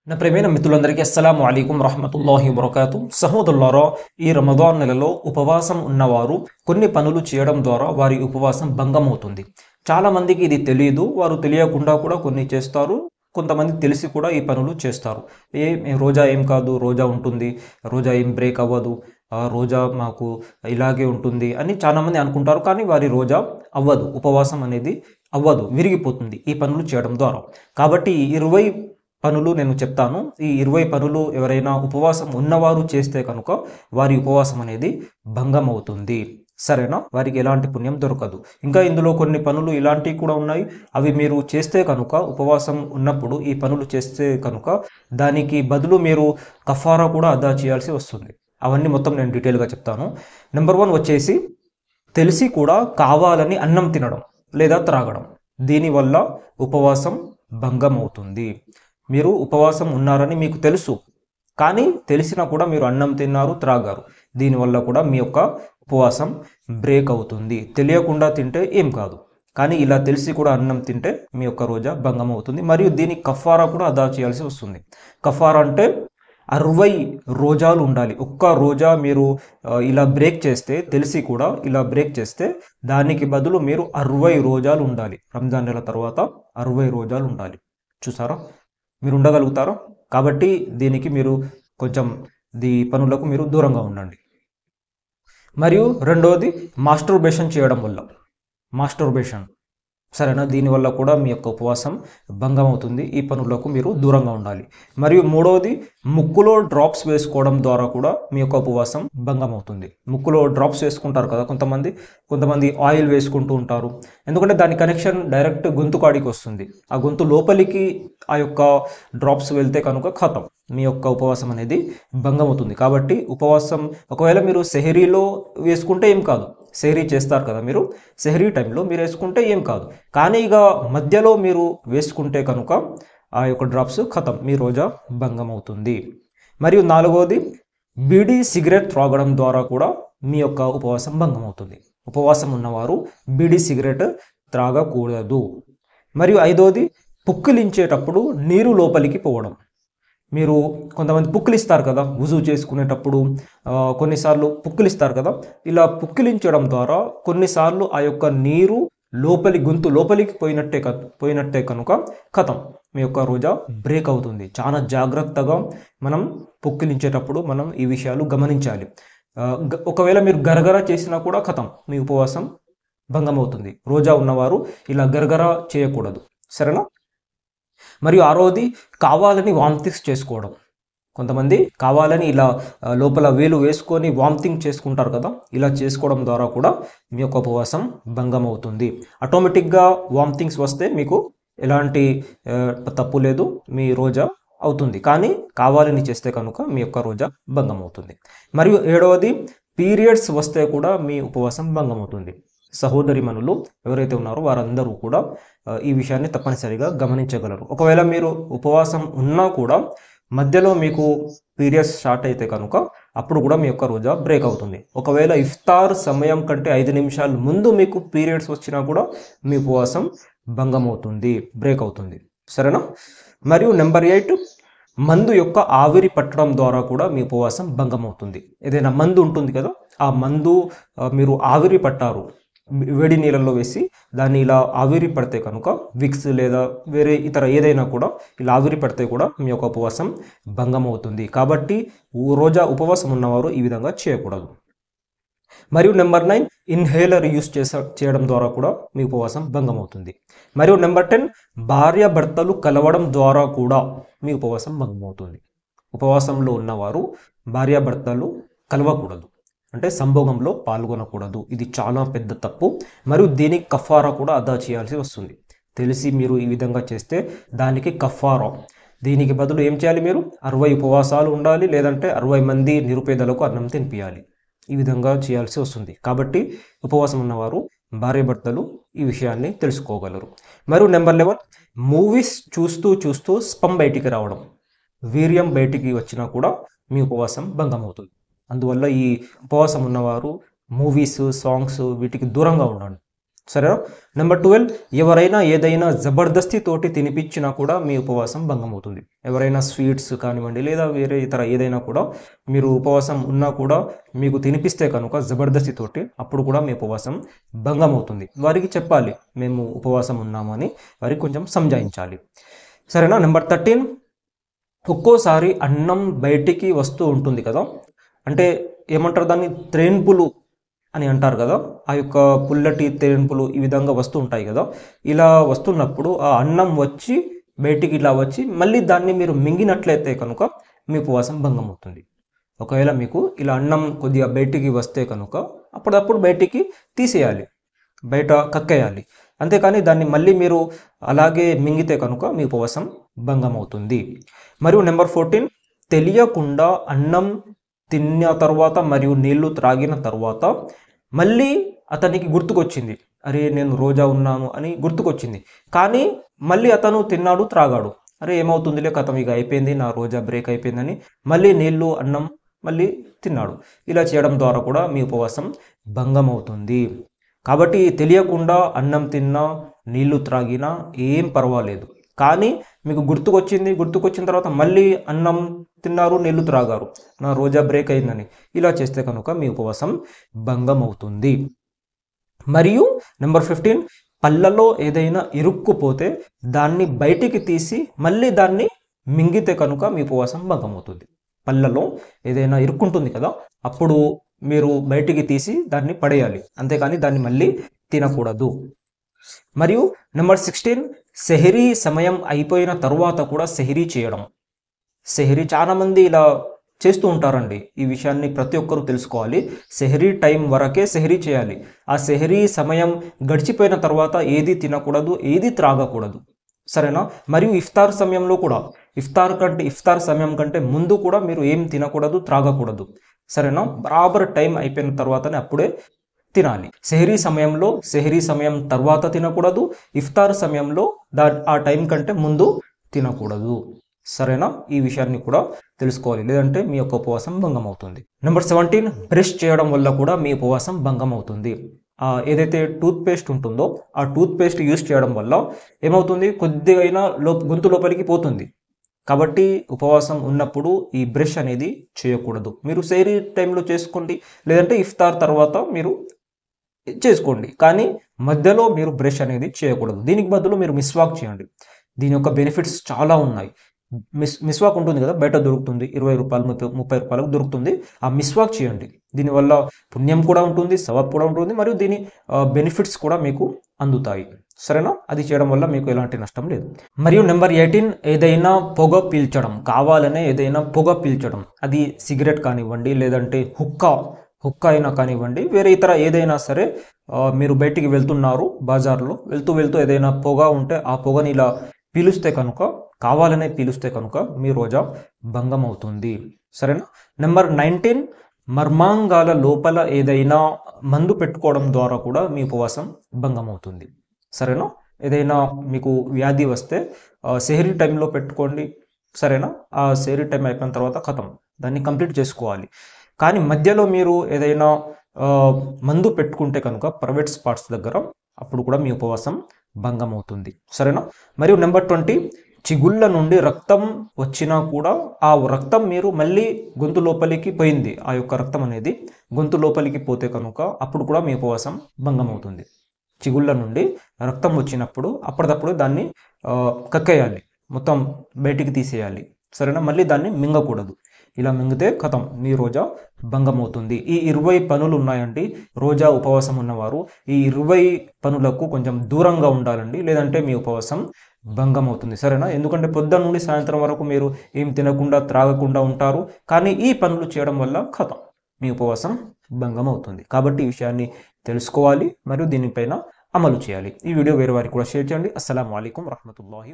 నా ప్రియమైన మిత్రులందరికీ అస్సలాము అలైకుం రహమతుల్లాహి వబరకాతు. సహోదరులారా, ఈ రమదాన్ నెలలో ఉపవాసం ఉన్నవారు కొన్ని పనులు చేయడం ద్వారా వారి ఉపవాసం భంగమవుతుంది. చాలామందికి ఇది తెలియదు. వారు తెలియకుండా కూడా కొన్ని చేస్తారు. కొంతమంది తెలిసి కూడా ఈ పనులు చేస్తారు. రోజా ఏం కాదు, రోజా ఉంటుంది, రోజా ఏం బ్రేక్ అవ్వదు, రోజా మాకు ఇలాగే ఉంటుంది అని చాలామంది అనుకుంటారు. కానీ వారి రోజా అవ్వదు, ఉపవాసం అనేది అవ్వదు, విరిగిపోతుంది ఈ పనులు చేయడం ద్వారా. కాబట్టి 20 పనులు నేను చెప్తాను. ఈ 20 పనులు ఎవరైనా ఉపవాసం ఉన్నవారు చేస్తే కనుక వారి ఉపవాసం అనేది భంగం అవుతుంది. సరేనా? వారికి ఎలాంటి పుణ్యం దొరకదు. ఇంకా ఇందులో కొన్ని పనులు ఇలాంటివి కూడా ఉన్నాయి. అవి మీరు చేస్తే కనుక, ఉపవాసం ఉన్నప్పుడు ఈ పనులు చేస్తే కనుక దానికి బదులు మీరు కఫారా కూడా అదా చేయాల్సి వస్తుంది. అవన్నీ మొత్తం నేను డీటెయిల్గా చెప్తాను. నెంబర్ 1 వచ్చేసి తెలిసి కూడా కావాలని అన్నం తినడం లేదా త్రాగడం. దీనివల్ల ఉపవాసం భంగం అవుతుంది. మీరు ఉపవాసం ఉన్నారని మీకు తెలుసు, కానీ తెలిసినా కూడా మీరు అన్నం తిన్నారు, త్రాగారు. దీనివల్ల కూడా మీ యొక్క ఉపవాసం బ్రేక్ అవుతుంది. తెలియకుండా తింటే ఏం కాదు, కానీ ఇలా తెలిసి కూడా అన్నం తింటే మీ యొక్క రోజా భంగం అవుతుంది. మరియు దీనికి కఫారా కూడా అదా చేయాల్సి వస్తుంది. కఫారా అంటే 60 రోజాలు ఉండాలి. ఒక్క రోజా మీరు ఇలా బ్రేక్ చేస్తే, తెలిసి కూడా ఇలా బ్రేక్ చేస్తే దానికి బదులు మీరు 60 రోజాలు ఉండాలి. రంజాన్ నెల తర్వాత 60 రోజాలు ఉండాలి. చూసారా? మీరు ఉండగలుగుతారా? కాబట్టి దీనికి మీరు కొంచెం పనులకు మీరు దూరంగా ఉండండి. మరియు రెండవది మాస్టర్బేషన్ చేయడం వల్ల, మాస్టర్బేషన్, సరేనా? దీనివల్ల కూడా మీ యొక్క ఉపవాసం భంగం అవుతుంది. ఈ పనులకు మీరు దూరంగా ఉండాలి. మరియు మూడవది ముక్కులో డ్రాప్స్ వేసుకోవడం ద్వారా కూడా మీ యొక్క ఉపవాసం భంగం అవుతుంది. ముక్కులో డ్రాప్స్ వేసుకుంటారు కదా కొంతమంది ఆయిల్ వేసుకుంటూ ఉంటారు. ఎందుకంటే దాని కనెక్షన్ డైరెక్ట్ గొంతు కాడికి వస్తుంది. ఆ గొంతు లోపలికి ఆ యొక్క డ్రాప్స్ వెళ్తే కనుక ఖతం, మీ యొక్క ఉపవాసం అనేది భంగం అవుతుంది. కాబట్టి ఉపవాసం ఒకవేళ మీరు సెహరీలో వేసుకుంటే ఏం కాదు. సెహరీ చేస్తారు కదా మీరు, సెహరీ టైంలో మీరు వేసుకుంటే ఏం కాదు. కానీ ఇక మధ్యలో మీరు వేసుకుంటే కనుక ఆ యొక్క డ్రాప్స్ ఖతం, మీ రోజా భంగం అవుతుంది. మరియు నాలుగవది బీడీ సిగరెట్ త్రాగడం ద్వారా కూడా మీ యొక్క ఉపవాసం భంగం అవుతుంది. ఉపవాసం ఉన్నవారు బీడీ సిగరెట్ త్రాగకూడదు. మరియు ఐదవది పుక్కిలించేటప్పుడు నీరు లోపలికి పోవడం. మీరు కొంతమంది పుక్కిలిస్తారు కదా వుజూ చేసుకునేటప్పుడు, కొన్నిసార్లు పుక్కిలిస్తారు కదా. ఇలా పుక్కిలించడం ద్వారా కొన్నిసార్లు ఆ యొక్క నీరు గొంతు లోపలికి పోయినట్టే కనుక ఖతం, మీ యొక్క రోజా బ్రేక్ అవుతుంది. చాలా జాగ్రత్తగా మనం పుక్కిలించేటప్పుడు మనం ఈ విషయాలు గమనించాలి. ఒకవేళ మీరు గరగర చేసినా కూడా ఖతం, మీ ఉపవాసం భంగం అవుతుంది. రోజా ఉన్నవారు ఇలా గరగర చేయకూడదు. సరేనా? మరియు ఆరోది కావాలని వామిటింగ్స్ చేసుకోవడం. కొంతమంది కావాలని ఇలా లోపల వేలు వేసుకొని వామిటింగ్ చేసుకుంటారు కదా. ఇలా చేసుకోవడం ద్వారా కూడా మీ యొక్క ఉపవాసం భంగం అవుతుంది. ఆటోమేటిక్గా వామిటింగ్స్ వస్తే మీకు ఎలాంటి తప్పు లేదు, మీ రోజా అవుతుంది. కానీ కావాలని చేస్తే కనుక మీ యొక్క రోజా భంగం అవుతుంది. మరియు ఏడవది పీరియడ్స్ వస్తే కూడా మీ ఉపవాసం భంగం అవుతుంది. సహోదరిమణులు ఎవరైతే ఉన్నారో వారందరూ కూడా ఈ విషయాన్ని తప్పనిసరిగా గమనించగలరు. ఒకవేళ మీరు ఉపవాసం ఉన్నా కూడా మధ్యలో మీకు పీరియడ్స్ స్టార్ట్ అయితే కనుక అప్పుడు కూడా మీ యొక్క రోజా బ్రేక్ అవుతుంది. ఒకవేళ ఇఫ్తార్ సమయం కంటే 5 నిమిషాల ముందు మీకు పీరియడ్స్ వచ్చినా కూడా మీ ఉపవాసం భంగం అవుతుంది, బ్రేక్ అవుతుంది. సరేనా? మరియు నెంబర్ 8 మందు యొక్క ఆవిరి పట్టడం ద్వారా కూడా మీ ఉపవాసం భంగం అవుతుంది. ఏదైనా మందు ఉంటుంది కదా, ఆ మందు మీరు ఆవిరి పట్టారు, వేడి నీళ్ళల్లో వేసి దాన్ని ఇలా ఆవిరి పడితే కనుక, విక్స్ లేదా వేరే ఇతర ఏదైనా కూడా ఇలా ఆవిరి పడితే కూడా మీ యొక్క ఉపవాసం భంగం అవుతుంది. కాబట్టి రోజా ఉపవాసం ఉన్నవారు ఈ విధంగా చేయకూడదు. మరియు నెంబర్ 9 ఇన్హేలర్ యూస్ చేయడం ద్వారా కూడా మీ ఉపవాసం భంగం అవుతుంది. మరియు నెంబర్ 10 భార్యాభర్తలు కలవడం ద్వారా కూడా మీ ఉపవాసం భంగం అవుతుంది. ఉపవాసంలో ఉన్నవారు భార్యాభర్తలు కలవకూడదు, అంటే సంభోగంలో పాల్గొనకూడదు. ఇది చాలా పెద్ద తప్పు. మరియు దీనికి కఫారా కూడా అదా చేయాల్సి వస్తుంది. తెలిసి మీరు ఈ విధంగా చేస్తే దానికి కఫారా. దీనికి బదులు ఏం చేయాలి? మీరు 60 ఉపవాసాలు ఉండాలి, లేదంటే 60 మంది నిరుపేదలకు అన్నం తినిపించాలి. ఈ విధంగా చేయాల్సి వస్తుంది. కాబట్టి ఉపవాసం ఉన్నవారు భార్యాభర్తలు ఈ విషయాన్ని తెలుసుకోగలరు. మరియు నెంబర్ 11 మూవీస్ చూస్తూ స్పమ్ బయటికి రావడం, వీర్యం బయటికి వచ్చినా కూడా మీ ఉపవాసం భంగం అవుతుంది. అందువల్ల ఈ ఉపవాసం ఉన్నవారు మూవీస్, సాంగ్స్ వీటికి దూరంగా ఉండండి. సరేనా. నెంబర్ 12, ఎవరైనా ఏదైనా జబర్దస్తి తోటి తినిపించినా కూడా మీ ఉపవాసం భంగం అవుతుంది. ఎవరైనా స్వీట్స్ కానివ్వండి లేదా వేరే ఇతర ఏదైనా కూడా మీరు ఉపవాసం ఉన్నా కూడా మీకు తినిపిస్తే కనుక జబర్దస్తి తోటి, అప్పుడు కూడా మీ ఉపవాసం భంగం అవుతుంది. వారికి చెప్పాలి మేము ఉపవాసం ఉన్నాము అని, వారికి కొంచెం సంజాయించాలి. సరేనా. నెంబర్ 13, ఒక్కోసారి అన్నం బయటికి వస్తూ ఉంటుంది కదా, అంటే ఏమంటారు దాన్ని, త్రేన్పులు అని అంటారు కదా, ఆ యొక్క పుల్లటి తేన్పులు ఈ విధంగా వస్తూ ఉంటాయి కదా. ఇలా వస్తున్నప్పుడు ఆ అన్నం వచ్చి బయటికి ఇలా వచ్చి మళ్ళీ దాన్ని మీరు మింగినట్లయితే కనుక మీ ఉపవాసం భంగం అవుతుంది. ఒకవేళ మీకు ఇలా అన్నం కొద్దిగా బయటికి వస్తే కనుక అప్పుడప్పుడు బయటికి తీసేయాలి, బయట కక్కేయాలి. అంతేకాని దాన్ని మళ్ళీ మీరు అలాగే మింగితే కనుక మీ ఉపవాసం భంగం అవుతుంది. మరియు నెంబర్ 14, తెలియకుండా అన్నం తిన్న తర్వాత మరియు నీళ్లు త్రాగిన తర్వాత మళ్ళీ అతనికి గుర్తుకొచ్చింది, అరే నేను రోజా ఉన్నాను అని గుర్తుకొచ్చింది. కానీ మళ్ళీ అతను తిన్నాడు, త్రాగాడు, అరే ఏమవుతుందిలే కథం ఇక అయిపోయింది నా రోజా బ్రేక్ అయిపోయిందని మళ్ళీ నీళ్లు అన్నం మళ్ళీ తిన్నాడు. ఇలా చేయడం ద్వారా కూడా మీ ఉపవాసం భంగం అవుతుంది. కాబట్టి తెలియకుండా అన్నం తిన్నా నీళ్లు త్రాగినా ఏం పర్వాలేదు. కానీ మీకు గుర్తుకొచ్చిన తర్వాత మళ్ళీ అన్నం తిన్నారు, నీళ్లు త్రాగారు, నా రోజా బ్రేక్ అయిందని ఇలా చేస్తే కనుక మీ ఉపవాసం భంగం అవుతుంది. మరియు నెంబర్ 15, పళ్ళలో ఏదైనా ఇరుక్కుపోతే దాన్ని బయటికి తీసి మళ్ళీ దాన్ని మింగితే కనుక మీ ఉపవాసం భంగం అవుతుంది. పళ్ళలో ఏదైనా ఇరుక్కుంటుంది కదా, అప్పుడు మీరు బయటికి తీసి దాన్ని పడేయాలి, అంతేకాని దాన్ని మళ్ళీ తినకూడదు. మరియు నెంబర్ 16, సెహరీ సమయం అయిపోయిన తర్వాత కూడా సెహరీ చేయడం. సెహరీ చాలామంది ఇలా చేస్తూ ఉంటారండి. ఈ విషయాన్ని ప్రతి ఒక్కరూ తెలుసుకోవాలి. సెహరీ టైం వరకే సెహరీ చేయాలి. ఆ సెహరీ సమయం గడిచిపోయిన తర్వాత ఏది తినకూడదు, ఏది త్రాగకూడదు. సరేనా. మరియు ఇఫ్తార్ సమయంలో కూడా, ఇఫ్తార్ సమయం కంటే ముందు కూడా మీరు ఏం తినకూడదు, త్రాగకూడదు. సరేనా. బరాబర్ టైం అయిపోయిన తర్వాతనే అప్పుడే తినాలి. సెహరీ సమయం తర్వాత తినకూడదు, ఇఫ్తార్ సమయంలో ఆ టైం కంటే ముందు తినకూడదు. సరేనా. ఈ విషయాన్ని కూడా తెలుసుకోవాలి, లేదంటే మీ యొక్క ఉపవాసం భంగం అవుతుంది. నెంబర్ 17, బ్రష్ చేయడం వల్ల కూడా మీ ఉపవాసం భంగం అవుతుంది. ఏదైతే టూత్ పేస్ట్ ఉంటుందో ఆ టూత్ పేస్ట్ యూజ్ చేయడం వల్ల ఏమవుతుంది, కొద్దిగా అయినా గొంతు లోపలికి పోతుంది. కాబట్టి ఉపవాసం ఉన్నప్పుడు ఈ బ్రష్ అనేది చేయకూడదు. మీరు సెహరీ టైంలో చేసుకోండి, లేదంటే ఇఫ్తార్ తర్వాత మీరు చేసుకోండి, కానీ మధ్యలో మీరు బ్రష్ అనేది చేయకూడదు. దీనికి బదులు మీరు మిస్వాక్ చేయండి. దీని యొక్క బెనిఫిట్స్ చాలా ఉన్నాయి. మిస్వాక్ ఉంటుంది కదా, బయట దొరుకుతుంది, 20 రూపాయలు 30 రూపాయలకు దొరుకుతుంది. ఆ మిస్వాక్ చేయండి. దీనివల్ల పుణ్యం కూడా ఉంటుంది, సవాబ్ కూడా ఉంటుంది, మరియు దీని బెనిఫిట్స్ కూడా మీకు అందుతాయి. సరేనా. అది చేయడం వల్ల మీకు ఎలాంటి నష్టం లేదు. మరియు నెంబర్ 18, ఏదైనా పొగ పీల్చడం, కావాలనే ఏదైనా పొగ పీల్చడం, అది సిగరెట్ కానివ్వండి, లేదంటే హుక్కా అయినా కానివ్వండి, వేరే ఇతర ఏదైనా సరే, మీరు బయటికి వెళ్తున్నారు, బాజార్లో వెళ్తూ ఏదైనా పొగ ఉంటే ఆ పొగని ఇలా కావాలనే పీలుస్తే కనుక మీ రోజా భంగం అవుతుంది. సరేనా. నెంబర్ 19, మర్మాంగాల లోపల ఏదైనా మందు పెట్టుకోవడం ద్వారా కూడా మీ ఉపవాసం భంగం అవుతుంది. సరేనా. ఏదైనా మీకు వ్యాధి వస్తే సెహరీ టైంలో పెట్టుకోండి. సరేనా. ఆ సెహరీ టైం అయిపోయిన తర్వాత ఖతం, దాన్ని కంప్లీట్ చేసుకోవాలి. కానీ మధ్యలో మీరు ఏదైనా మందు పెట్టుకుంటే కనుక ప్రైవేట్ స్పాట్స్ దగ్గర, అప్పుడు కూడా మీ ఉపవాసం భంగం అవుతుంది. సరేనా. మరియు నెంబర్ 20, చిగుళ్ళ నుండి రక్తం వచ్చినా కూడా ఆ రక్తం మీరు మళ్ళీ గొంతు లోపలికి పోయింది, ఆ యొక్క రక్తం అనేది గొంతు లోపలికి పోతే కనుక అప్పుడు కూడా మీ ఉపవాసం భంగం అవుతుంది. చిగుళ్ళ నుండి రక్తం వచ్చినప్పుడు అప్పటికప్పుడు దాన్ని కక్కేయాలి, మొత్తం బయటికి తీసేయాలి. సరేనా. మళ్ళీ దాన్ని మింగకూడదు. ఇలా మింగితే ఖతం, మీ రోజా భంగం అవుతుంది. ఈ 20 పనులు ఉన్నాయండి. రోజా ఉపవాసం ఉన్నవారు ఈ 20 పనులకు కొంచెం దూరంగా ఉండాలండి, లేదంటే మీ ఉపవాసం భంగం అవుతుంది. సరేనా. ఎందుకంటే పొద్దున్న నుండి సాయంత్రం వరకు మీరు ఏం తినకుండా త్రాగకుండా ఉంటారు, కానీ ఈ పనులు చేయడం వల్ల ఖతం, మీ ఉపవాసం భంగం అవుతుంది. కాబట్టి ఈ విషయాన్ని తెలుసుకోవాలి మరియు దీనిపైన అమలు చేయాలి. ఈ వీడియో వేరే వారికి కూడా షేర్ చేయండి. అస్సలాము అలైకుం వరహ్మతుల్లాహి